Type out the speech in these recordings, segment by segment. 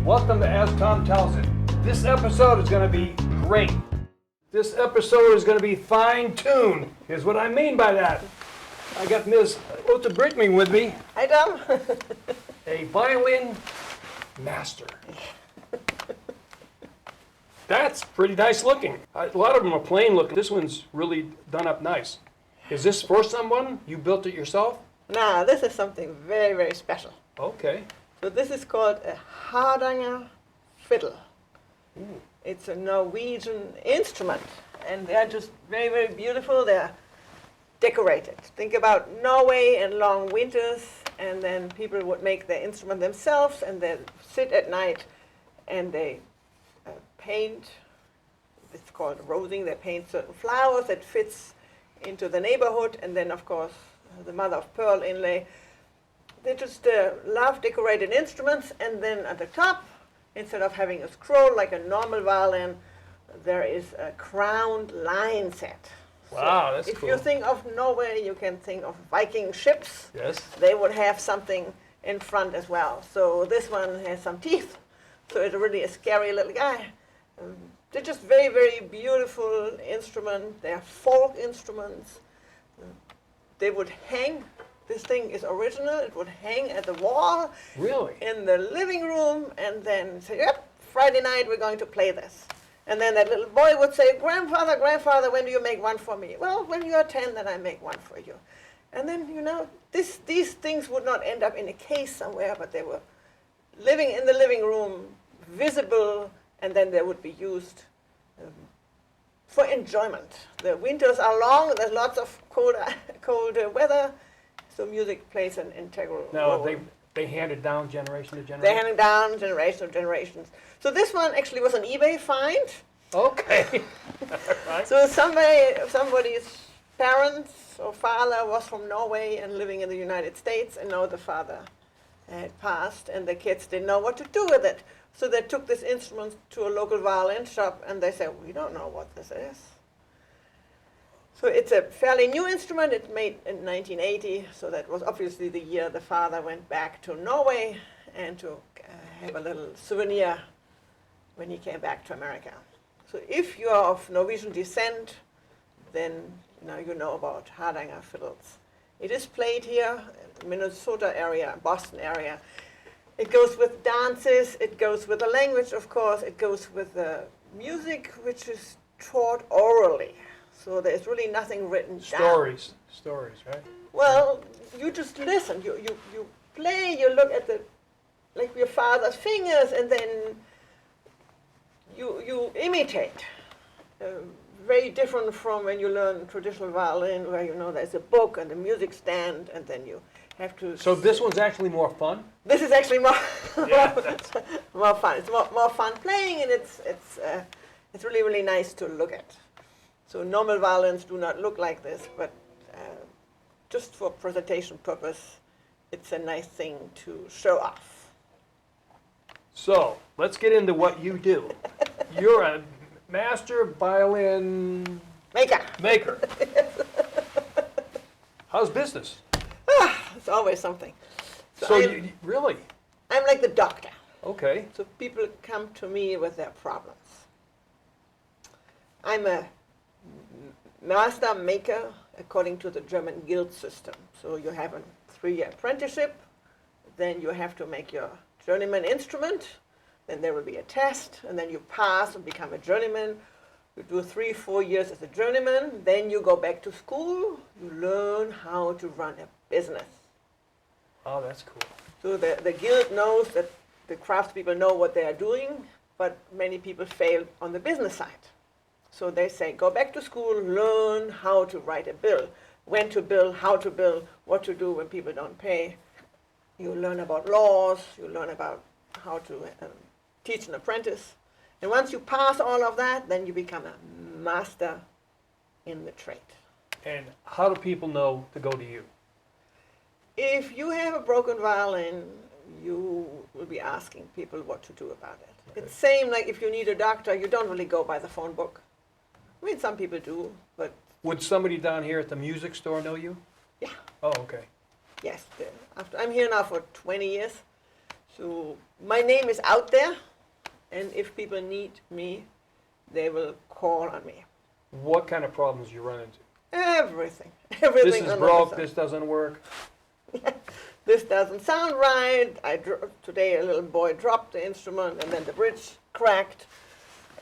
Welcome to As Thom Tells It. This episode is going to be great. This episode is going to be fine-tuned. Here's what I mean by that. I got Ms. Brinkmann with me, Hi, Thom. a violin master. That's pretty nice looking. A lot of them are plain looking. This one's really done up nice. Is this for someone? You built it yourself? Now, this is something very, very special. Okay. So this is called a Hardanger Fiddle. Ooh. It's a Norwegian instrument, and they're just very, very beautiful. They're decorated. Think about Norway and long winters, and then people would make their instrument themselves, and they sit at night, and they paint. It's called rosing. They paint certain flowers that fits into the neighborhood, and then, of course, the mother of pearl inlay. They just love decorated instruments, and then at the top, instead of having a scroll like a normal violin, there is a crowned line set. Wow, so that's if cool. you think of Norway, you can think of Viking ships. Yes. They would have something in front as well. So this one has some teeth, so it's really a scary little guy. They're just very, very beautiful instruments. They're folk instruments. They would hang. This thing is original. It would hang at the wall. Really? In the living room, and then say, yep, Friday night we're going to play this. And then that little boy would say, grandfather, grandfather, when do you make one for me? Well, when you're 10, then I make one for you. And then, these things would not end up in a case somewhere, but they were living in the living room, visible, and then they would be used for enjoyment. The winters are long, there's lots of cold weather, so music plays an integral Now, role. they hand it down generation to generation? They're handing down generation of generations. So this one actually was an eBay find. Okay. Right. So somebody's parents or father was from Norway and living in the United States, and now the father had passed, and the kids didn't know what to do with it. So they took this instrument to a local violin shop, and they said, we don't know what this is. So it's a fairly new instrument. It's made in 1980, so that was obviously the year the father went back to Norway and to have a little souvenir when he came back to America. So if you are of Norwegian descent, then you know about Hardanger fiddles. It is played here in Minnesota area, Boston area. It goes with dances, it goes with the language, of course, it goes with the music, which is taught orally. So there's really nothing written down. Stories, right? Well, you just listen. You play. You look at like your father's fingers, and then you imitate. Very different from when you learn traditional violin, where there's a book and a music stand, and then you have to. So this one's actually more fun? This is actually more Yeah, more fun. It's more fun playing, and it's really, really nice to look at. So normal violins do not look like this, but just for presentation purpose, it's a nice thing to show off. So let's get into what you do. You're a master violin maker. How's business? It's always something. So you really? I'm like the doctor. Okay. So people come to me with their problems. I'm a master maker according to the German guild system. So you have a 3-year apprenticeship, then you have to make your journeyman instrument, then there will be a test, and then you pass and become a journeyman. You do 3-4 years as a journeyman, then you go back to school, you learn how to run a business. Oh, that's cool. So the guild knows that the craftspeople know what they are doing, but many people fail on the business side. So they say, go back to school, learn how to write a bill, when to bill, how to bill, what to do when people don't pay. You learn about laws, you learn about how to teach an apprentice. And once you pass all of that, then you become a master in the trade. And how do people know to go to you? If you have a broken violin, you will be asking people what to do about it. Okay. It's same like if you need a doctor, you don't really go by the phone book. I mean, some people do, but Would somebody down here at the music store know you? yeah, Oh, okay. yes. I'm here now for 20 years, So my name is out there, and if people need me, they will call on me. What kind of problems you run into? Everything. This is under broke, the sun. this doesn't work. This doesn't sound right. Today a little boy dropped the instrument and then the bridge cracked.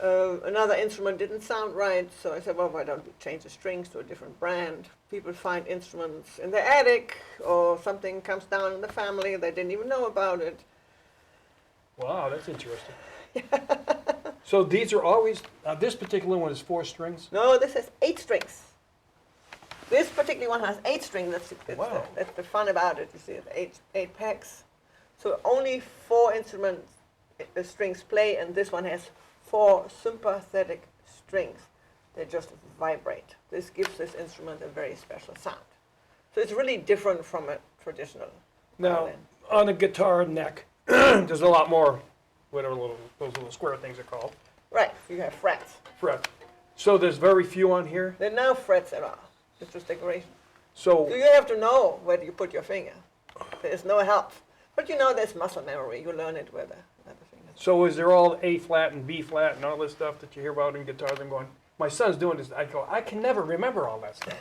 Another instrument didn't sound right, so I said, well, why don't we change the strings to a different brand? People find instruments in the attic, or something comes down in the family, they didn't even know about it. Wow, that's interesting. So these are always, this particular one is 4 strings? No, this has 8 strings. This particular one has 8 strings. Wow. That's the fun about it. You see, it's 8 packs. So only 4 instruments, strings play, and this one has 4 sympathetic strings. They just vibrate. This gives this instrument a very special sound. So it's really different from a traditional Now, violin. on a guitar neck, there's a lot more, whatever those little square things are called, Right, you have frets. frets. So there's very few on here. There are no frets at all. It's just decoration. So, So you have to know where you put your finger. There's no help. But you know there's muscle memory. You learn it where the finger is. so is there all A flat and B flat and all this stuff that you hear about in guitars? I'm going, my son's doing this. I go, I can never remember all that stuff.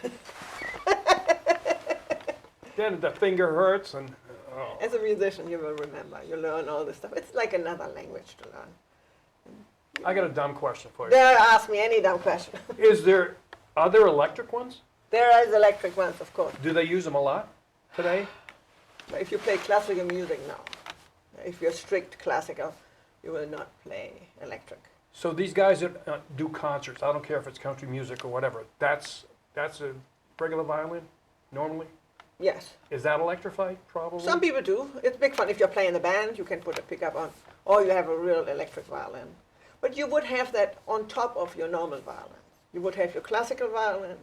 Then the finger hurts and, oh. As a musician, you will remember. You learn all this stuff. It's like another language to learn. I got a dumb question for you. There, ask me any dumb question. Are there electric ones? There is electric ones, of course. Do they use them a lot today? But if you play classical music, no. If you're strict classical, you will not play electric. So these guys that do concerts, I don't care if it's country music or whatever, that's a regular violin, normally? Yes. Is that electrified, probably? Some people do. It's big fun. If you're playing the band, you can put a pickup on, or you have a real electric violin. But you would have that on top of your normal violin. You would have your classical violin,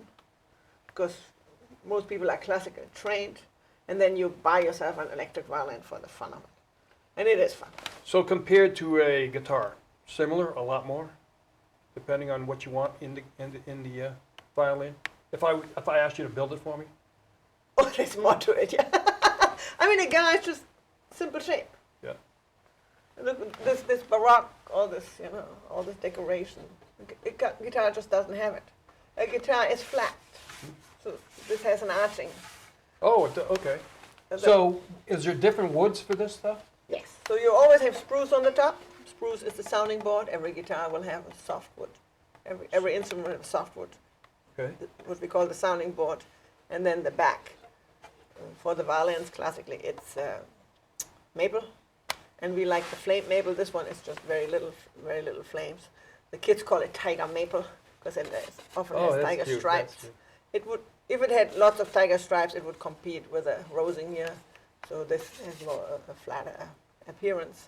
because most people are classically trained, and then you buy yourself an electric violin for the fun of it. And it is fun. So compared to a guitar, similar, a lot more, depending on what you want in the violin. If I asked you to build it for me, Oh, there's more to it, yeah. I mean, the guy is just simple shape. yeah. Look, this baroque, all this, all this decoration. Guitar just doesn't have it. A guitar is flat, so this has an arching. Oh, okay. So is there different woods for this stuff? Yes. So you always have spruce on the top. Spruce is the sounding board. Every guitar will have a softwood. Every instrument will have softwood, Okay. what we call the sounding board, and then the back. For the violins, classically, it's maple, and we like the flame maple. This one is just very little flames. The kids call it tiger maple because it often has that's tiger cute, stripes. that's cute. It would, if it had lots of tiger stripes, it would compete with a Rosinha. So this has more a flatter appearance.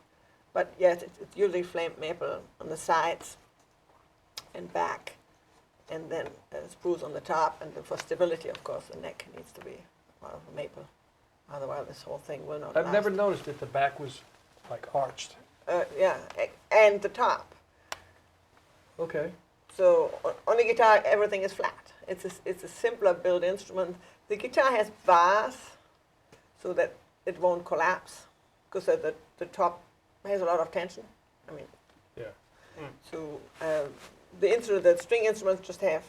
But yes, it's usually flame maple on the sides and back, and then spruce on the top. And for stability, of course, the neck needs to be out of maple. Otherwise, this whole thing will not I've last. never noticed that the back was like arched. Yeah, and the top. Okay. So on the guitar, everything is flat. It's a simpler built instrument. The guitar has bars, so that it won't collapse, because the top has a lot of tension. I mean, Yeah. so the string instruments just have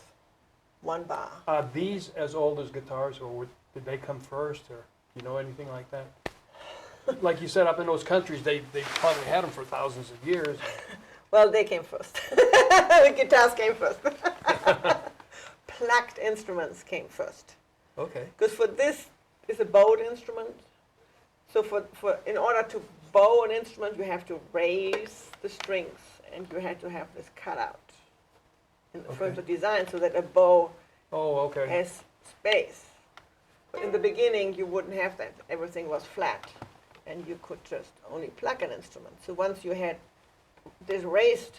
one bar. Are these as old as guitars, or did they come first, or you know anything like that? Like you said, up in those countries, they probably had them for thousands of years. Well, they came first. The guitars came first. Plucked instruments came first. Okay. Because for this is a bowed instrument. So in order to bow an instrument, you have to raise the strings, and you had to have this cut out for the design, so that a bow Okay. has space. But in the beginning, you wouldn't have that. Everything was flat, and you could just only pluck an instrument. So once you had this raised,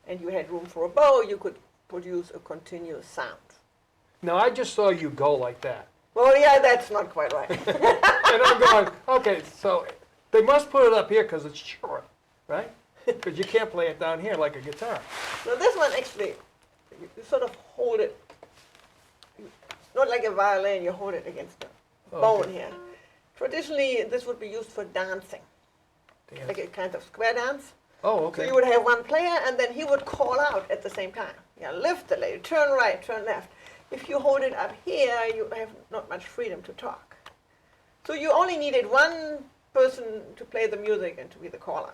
and you had room for a bow, you could produce a continuous sound. Now I just saw you go like that, Well, yeah, that's not quite right. and I'm going, okay, so they must put it up here because it's short, right? Because you can't play it down here like a guitar. Now this one actually, you sort of hold it, not like a violin, you hold it against the bone here. Traditionally, this would be used for dancing. Dance. like a kind of square dance. Oh, So okay. you would have one player, and then he would call out at the same time. Yeah, lift the lady, turn right, turn left. If you hold it up here, you have not much freedom to talk. So you only needed one person to play the music and to be the caller.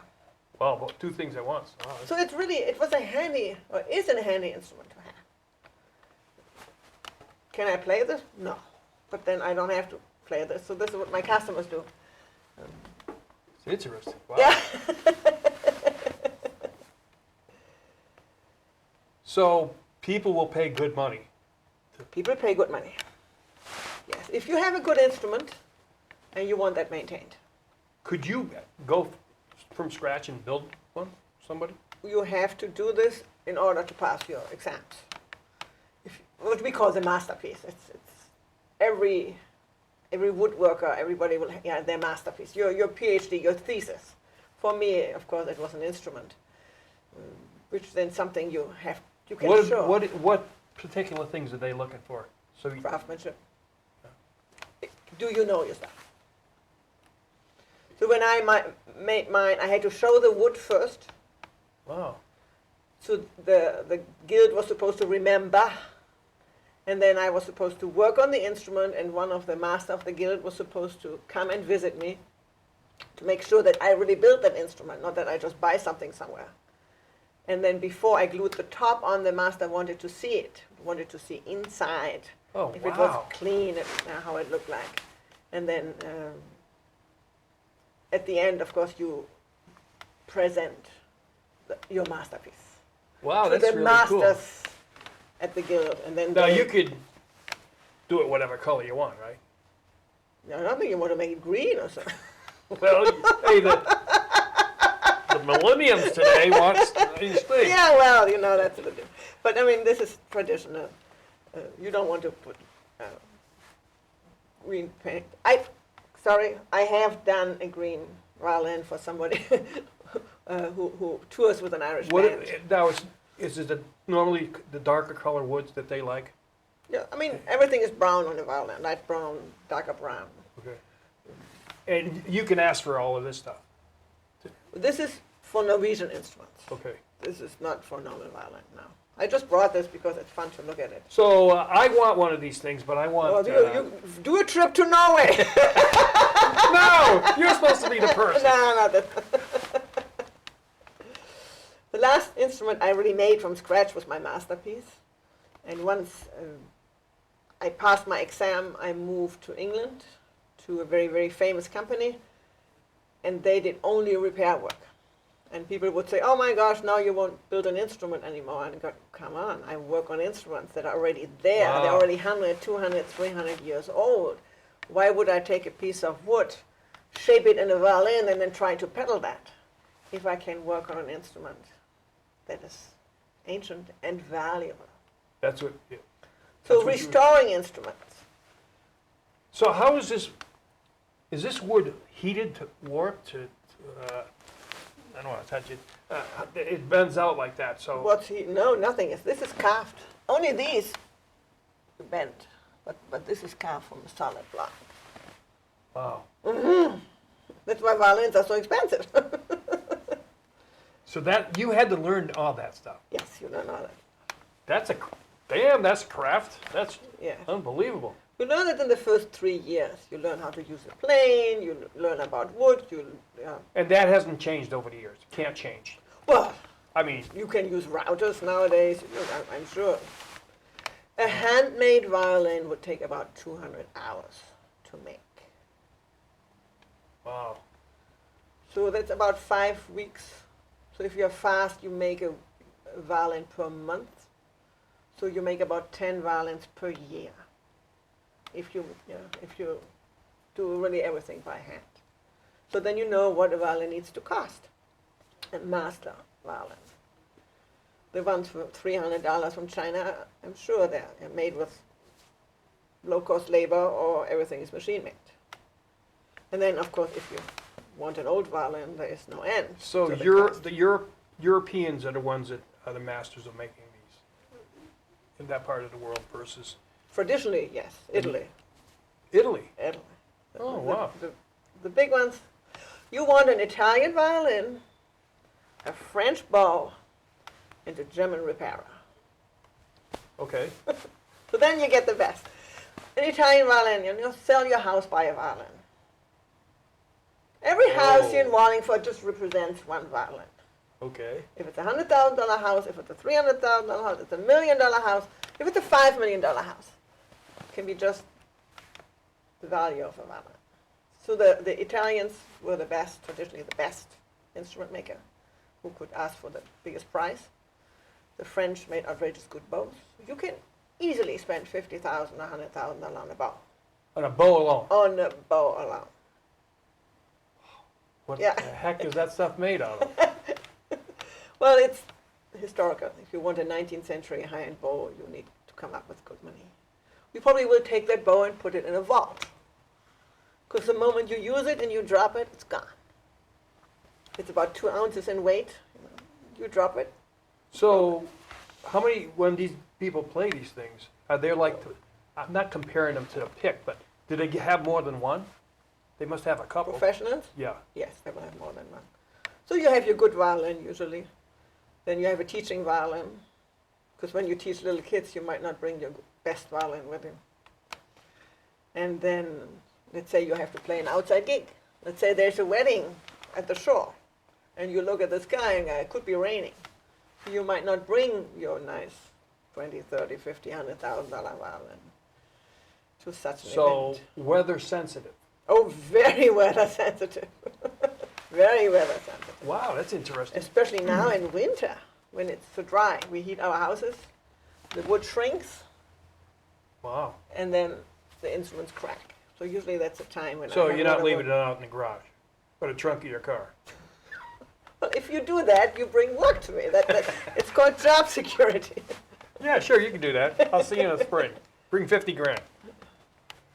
Wow, well, two things at once. Wow, So it was a handy, or is a handy instrument to have. Can I play this? No. But then I don't have to play this. So this is what my customers do. it's interesting. Wow. Yeah. So people will pay good money. People pay good money. Yes. If you have a good instrument and you want that maintained, Could you go from scratch and build one, somebody? you have to do this in order to pass your exams. What we call the masterpiece. It's every woodworker, everybody will have their masterpiece. Your PhD, your thesis. For me, of course, it was an instrument, which then something you can show. What particular things are they looking for? So you, Craftsmanship. Do you know your stuff? So when I made mine, I had to show the wood first. wow. So the guild was supposed to remember, and then I was supposed to work on the instrument, and one of the master of the guild was supposed to come and visit me to make sure that I really built that instrument, not that I just buy something somewhere. And then before I glued the top on, the master wanted to see it, wanted to see inside, Oh, if it was wow. clean, how it looked like. And then at the end, of course, you present your masterpiece Wow, to that's the really cool. masters at the guild, and then Now they, you could do it whatever color you want, right? I don't think you want to make it green or something. Well, hey, the millenniums today wants these things. Yeah, well, that's what it is. But I mean, this is traditional. You don't want to put green paint. I have done a green violin for somebody who tours with an Irish band. Now is it normally the darker color woods that they like? Yeah, I mean, everything is brown on the violin, light brown, darker brown. Okay. And you can ask for all of this stuff. This is for Norwegian instruments. Okay. This is not for normal violin, no. I just brought this because it's fun to look at it. So I want one of these things, but I want. Well, you do a trip to Norway. No, you're supposed to be the person. No, not that. The last instrument I really made from scratch was my masterpiece. And once I passed my exam, I moved to England to a very, very famous company, and they did only repair work. And people would say, oh my gosh, now you won't build an instrument anymore. And I go, come on, I work on instruments that are already there. Wow. They're already 100, 200, 300 years old. Why would I take a piece of wood, shape it in a violin, and then try to pedal that if I can work on an instrument that is ancient and valuable? That's what. Yeah. So That's what you- restoring instruments. So how is this? Is this wood heated to warp to? I don't want to touch it. It bends out like that. So. No, nothing is. This is carved. Only these bent, but this is carved from a solid block. Wow. That's why violins are so expensive. So that you had to learn all that stuff. Yes, you learn all that. That's that's craft. That's Yeah. unbelievable. You learn it in the first 3 years. You learn how to use a plane. You learn about wood. And that hasn't changed over the years. Can't change. Well, I mean, you can use routers nowadays. I'm sure. A handmade violin would take about 200 hours to make. wow. So that's about 5 weeks. So if you're fast, you make a violin per month. So you make about 10 violins per year. If you do really everything by hand. So then you know what a violin needs to cost. A master violin. The ones for $300 from China, I'm sure they're made with low-cost labor, or everything is machine-made. And then, of course, if you want an old violin, there is no end. So to the cost. the Europeans are the ones that are the masters of making these in that part of the world versus Traditionally, yes, Italy. Italy. Italy. Oh, wow. The big ones. You want an Italian violin, a French bow, and a German repairer. Okay. So then you get the best. An Italian violin, you sell your house, buy a violin. Every house in Wallingford just represents one violin. Okay. If it's a $100,000 house, if it's a $300,000 house, it's a $1 million house, if it's a $5 million house, it can be just the value of a violin. So the Italians were the best, traditionally the best instrument maker, who could ask for the biggest price. The French made outrageous good bows. You can easily spend $50,000 or $100,000 on a bow. On a bow alone. On a bow alone. What the heck is that stuff made out of? Well, it's historical. If you want a 19th century high-end bow, you need to come up with good money. We probably will take that bow and put it in a vault. Because the moment you use it and you drop it, it's gone. It's about 2 ounces in weight. You drop it. So, how many, when these people play these things, are they like, I'm not comparing them to a pick, but do they have more than one? They must have a couple. Professionals? Yeah. Yes, they will have more than one. So you have your good violin usually. Then you have a teaching violin. Because when you teach little kids, you might not bring your best violin with you. And then, let's say you have to play an outside gig. Let's say there's a wedding at the shore. And you look at the sky and it could be raining. You might not bring your nice $20,000, $30,000, $50,000, $100,000 violin to such an event. So, weather sensitive. Oh, very weather sensitive. Very weather sensitive. Wow, that's interesting. Especially now in winter, when it's so dry. We heat our houses, the wood shrinks, Wow. and then the instruments crack. So usually that's a time when So you're not leaving it out in the garage, or the trunk of your car? Well, if you do that, you bring work to me. It's called job security. Yeah, sure, you can do that. I'll see you in the spring. Bring 50 grand.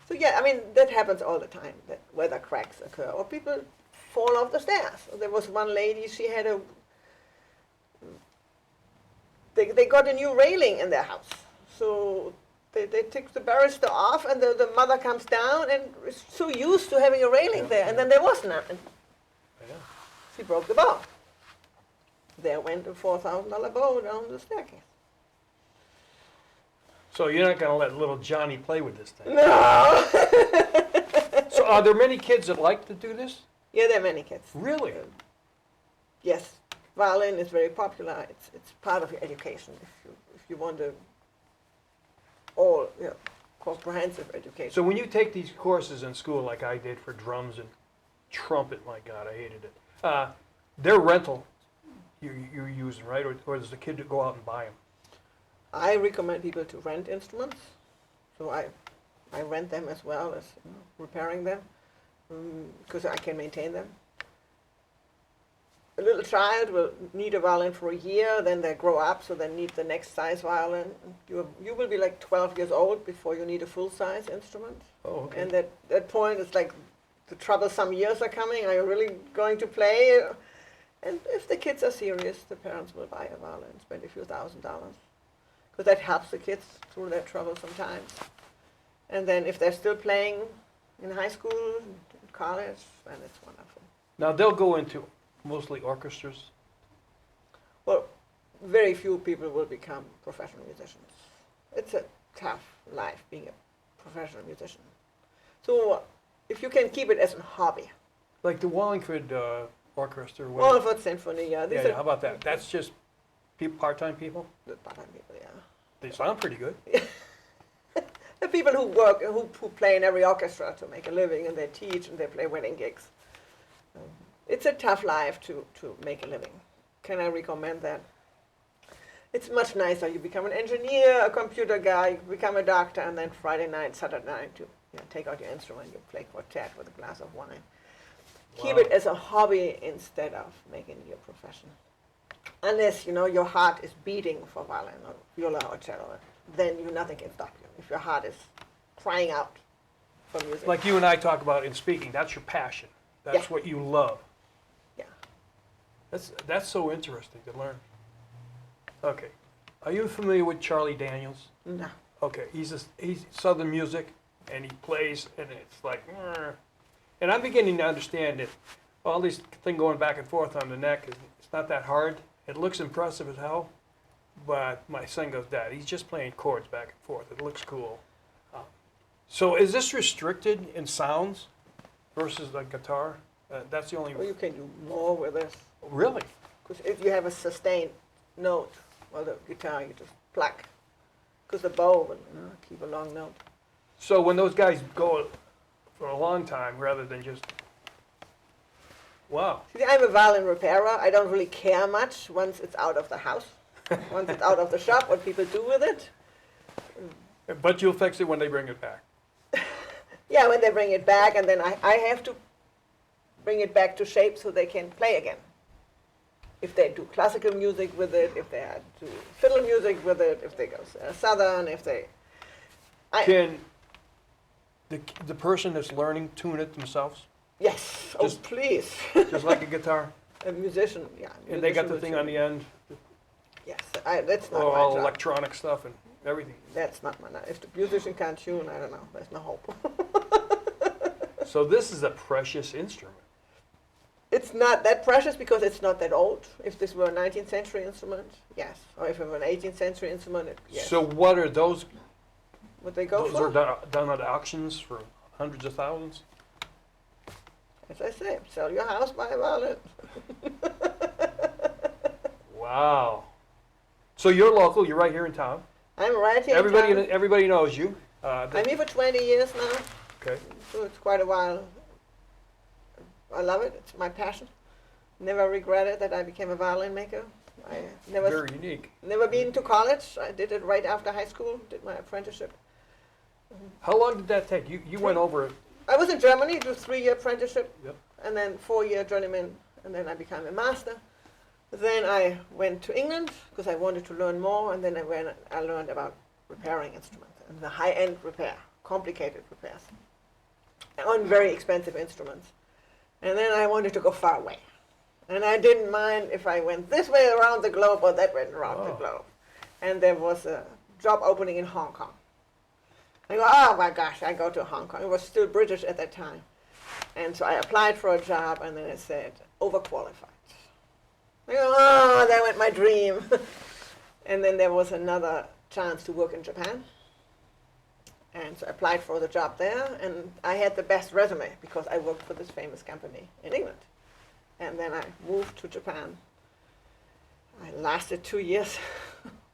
So yeah, I mean, that happens all the time, that weather cracks occur, or people fall off the stairs. There was one lady, she had they got a new railing in their house. So they took the banister off, and the mother comes down and is so used to having a railing there, and then there was none. Yeah. She broke the bow. There went a $4,000 bow down the staircase. So you're not going to let little Johnny play with this thing? No! So are there many kids that like to do this? Yeah, there are many kids. Really? Yes, violin is very popular. It's part of your education if you want a comprehensive education. So when you take these courses in school, like I did for drums and trumpet, my God, I hated it. They're rental you're using, right? Or does the kid go out and buy them? I recommend people to rent instruments. So I rent them as well as repairing them, because I can maintain them. A little child will need a violin for a year, then they grow up, so they need the next size violin. You will be like 12 years old before you need a full-size instrument. Oh, okay. And at that point, it's like the troublesome years are coming. Are you really going to play? And if the kids are serious, the parents will buy a violin, spend a few $1,000s. Because that helps the kids through their troublesome times. And then if they're still playing in high school, in college, then it's wonderful. Now they'll go into mostly orchestras. Well, very few people will become professional musicians. It's a tough life being a professional musician. So if you can keep it as a hobby. Like the Wallingford Orchestra. Wallingford Symphony, yeah. Yeah, how about that? That's just part-time people? The part-time people, yeah. They sound pretty good. The people who work, who play in every orchestra to make a living, and they teach and they play wedding gigs. It's a tough life to make a living. Can I recommend that? It's much nicer. You become an engineer, a computer guy, you become a doctor, and then Friday night, Saturday night, you take out your instrument, you play quartet with a glass of wine. Wow. Keep it as a hobby instead of making it your profession. Unless, your heart is beating for violin or viola or cello, then nothing can stop you. If your heart is crying out for music. Like you and I talk about in speaking, that's your passion. That's what you love. Yeah. That's so interesting to learn. Okay. Are you familiar with Charlie Daniels? No. Okay. He's Southern music, and he plays, and it's like, and I'm beginning to understand that all these thing going back and forth on the neck, it's not that hard. It looks impressive as hell, but my son goes, Dad, he's just playing chords back and forth. It looks cool. So is this restricted in sounds versus the guitar? That's the only. Well, you can do more with this. Really? Because if you have a sustained note, well, the guitar, you just pluck. Because the bow will keep a long note. So when those guys go for a long time rather than just, wow. See, I'm a violin repairer. I don't really care much once it's out of the house. Once it's out of the shop, what people do with it. But you'll fix it when they bring it back. Yeah, when they bring it back, and then I have to bring it back to shape so they can play again. If they do classical music with it, if they do fiddle music with it, if they go southern, if they... Can the person that's learning tune it themselves? Yes, Just- please. Just like a guitar? A musician, yeah. And they got the musician thing would on the end, Yes, that's not all my job. electronic stuff and everything. That's not my. If the musician can't tune, I don't know. There's no hope. So this is a precious instrument. It's not that precious because it's not that old. If this were a 19th century instrument, yes. Or if it were an 18th century instrument, yes. So what are those? Would they go Those for? are done at auctions for hundreds of thousands? As I say, sell your house, buy a violin. Wow. So you're local, you're right here in town. I'm right here in town. Everybody knows you. I'm here for 20 years now, Okay. so it's quite a while. I love it. It's my passion. Never regretted that I became a violin maker. I Very unique. never been to college. I did it right after high school, did my apprenticeship. How long did that take? You went over it. I was in Germany, did a 3-year apprenticeship, Yep. and then 4-year journeyman, and then I became a master. Then I went to England because I wanted to learn more, and then I learned about repairing instruments and the high-end repair, complicated repairs on very expensive instruments. And then I wanted to go far away. And I didn't mind if I went this way around the globe or that way around the Oh. globe. And there was a job opening in Hong Kong. I go, oh my gosh, I go to Hong Kong. It was still British at that time. And so I applied for a job, and then it said, overqualified. I go, oh, that went my dream. And then there was another chance to work in Japan. And so I applied for the job there, and I had the best resume because I worked for this famous company in England. And then I moved to Japan. I lasted 2 years.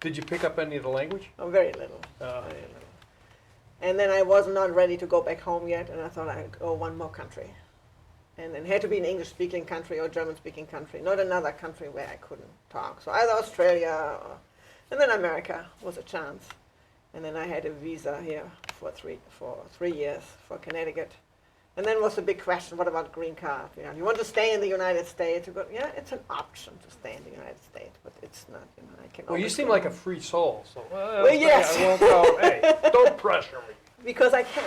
Did you pick up any of the language? Oh, very little. Very little. And then I was not ready to go back home yet, and I thought I'd go one more country. And it had to be an English-speaking country or German-speaking country, not another country where I couldn't talk. So either Australia, and then America was a chance. And then I had a visa here for three years for Connecticut. And then was the big question, what about green card? You want to stay in the United States? You go, yeah, it's an option to stay in the United States, but it's not, I can Well, you always seem go like a home. free soul, so Well, yes. I won't go. Hey, don't pressure me. Because I can.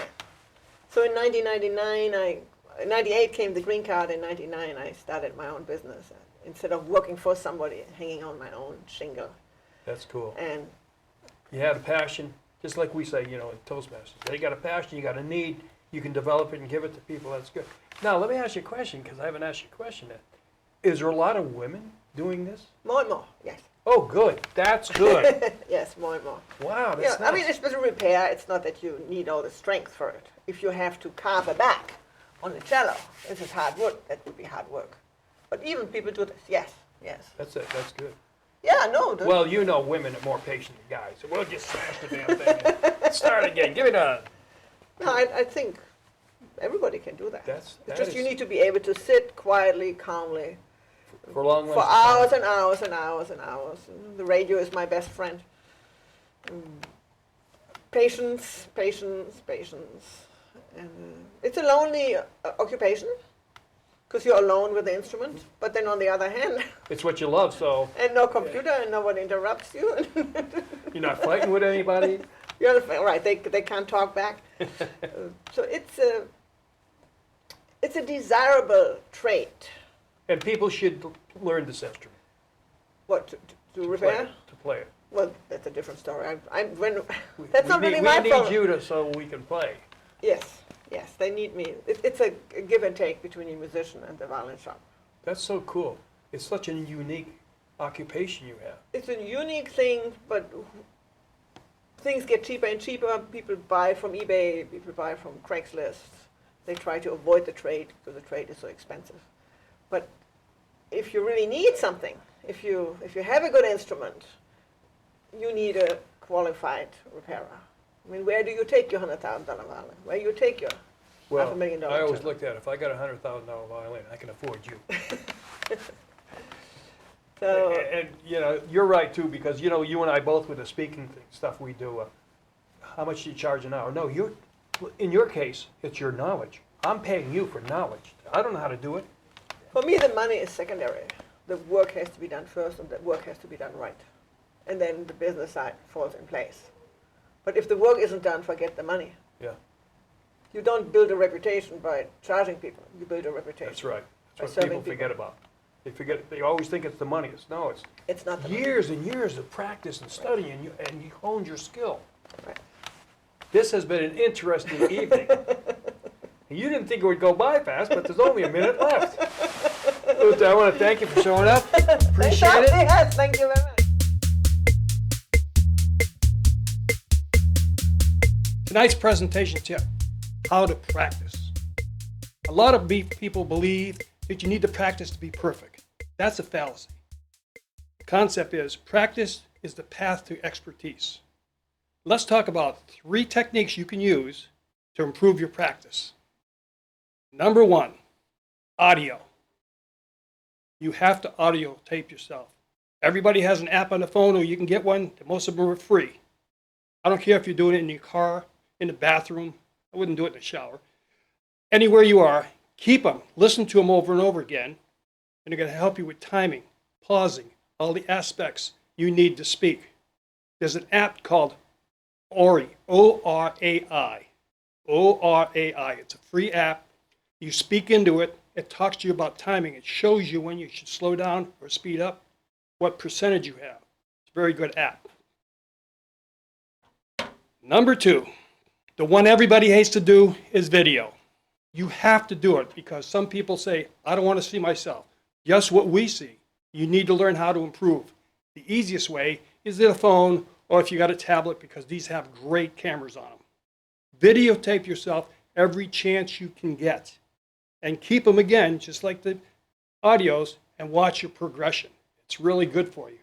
So in 1999, in 98 came the green card. In 99, I started my own business instead of working for somebody, hanging on my own shingle. That's cool. And You had a passion, just like we say, in Toastmasters. They got a passion, you got a need, you can develop it and give it to people. That's good. Now, let me ask you a question, because I haven't asked you a question yet. Is there a lot of women doing this? more and more, yes. Oh, good. That's good. Yes, more and more. Wow, that's Yeah, I mean, nice. especially repair, it's not that you need all the strength for it. If you have to carve a back on a cello, this is hard work. That would be hard work. But even people do this, yes, yes. That's it. That's good. Yeah, no. Well, women are more patient than guys, so we'll just smash the damn thing and start again. Give it a... No, I think everybody can do that. That Just is- you need to be able to sit quietly, calmly, For long for lengths of time. hours and hours and hours and hours. The radio is my best friend. Patience, patience, patience. And it's a lonely occupation because you're alone with the instrument. But then on the other hand, It's what you love, so and no computer and no one interrupts you. you're not fighting with anybody. You're right. They can't talk back. So it's a desirable trait. And people should learn this instrument. What to play repair? it, to play it. Well, that's a different story. That's We not really need, my we need problem. you to so we can play. Yes, Yes, they need me. It's a give and take between the musician and the violin shop. That's so cool. It's such a unique occupation you have. It's a unique thing, but things get cheaper and cheaper. People buy from eBay, people buy from Craigslist. They try to avoid the trade because the trade is so expensive. But if you really need something, if you have a good instrument, you need a qualified repairer. I mean, where do you take your $100,000 violin? Where do you take your Well, $500,000 I always cello? looked at it, if I got a $100,000 violin, I can afford you. So, And, you know, you're right too, because, you know, you and I both with the speaking stuff we do, how much do you charge an hour? No, in your case, it's your knowledge. I'm paying you for knowledge. I don't know how to do it. for me, the money is secondary. The work has to be done first, and the work has to be done right. And then the business side falls in place. But if the work isn't done, forget the money. Yeah, You don't build a reputation by charging people. You build a reputation. that's right. By That's what serving people forget about. They always think it's the money. No, it's It's not the money. years and years of practice and study, and you honed your skill. Right. This has been an interesting evening. You didn't think it would go by fast, but there's only a minute left. Luther, I want to thank you for showing up. Appreciate it. Yes, thank you very much. Tonight's presentation tip, how to practice. A lot of people believe that you need to practice to be perfect. That's a fallacy. The concept is practice is the path to expertise. Let's talk about 3 techniques you can use to improve your practice. Number 1, audio. You have to audio tape yourself. Everybody has an app on the phone, or you can get one. Most of them are free. I don't care if you're doing it in your car, in the bathroom. I wouldn't do it in the shower. Anywhere you are, keep them. Listen to them over and over again, and they're going to help you with timing, pausing, all the aspects you need to speak. There's an app called Ori, O-R-A-I. O-R-A-I. It's a free app. You speak into it. It talks to you about timing. It shows you when you should slow down or speed up, what percentage you have. It's a very good app. Number 2, the one everybody hates to do is video. You have to do it because some people say, I don't want to see myself. Just what we see. You need to learn how to improve. The easiest way is with a phone or if you got a tablet, because these have great cameras on them. Videotape yourself every chance you can get. And keep them again, just like the audios, and watch your progression. It's really good for you.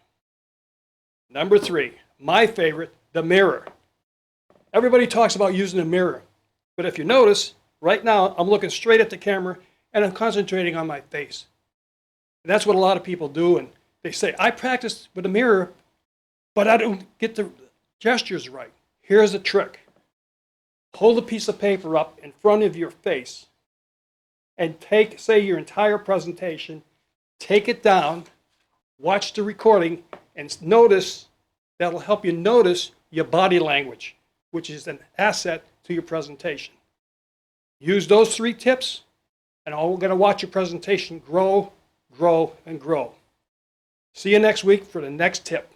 Number 3, my favorite, the mirror. Everybody talks about using a mirror, but if you notice, right now I'm looking straight at the camera and I'm concentrating on my face. And that's what a lot of people do, and they say, I practice with a mirror, but I don't get the gestures right. Here's a trick. Hold a piece of paper up in front of your face and take, say, your entire presentation, take it down, watch the recording, and notice, that'll help you notice your body language, which is an asset to your presentation. Use those 3 tips, and we're going to watch your presentation grow, grow, and grow. See you next week for the next tip.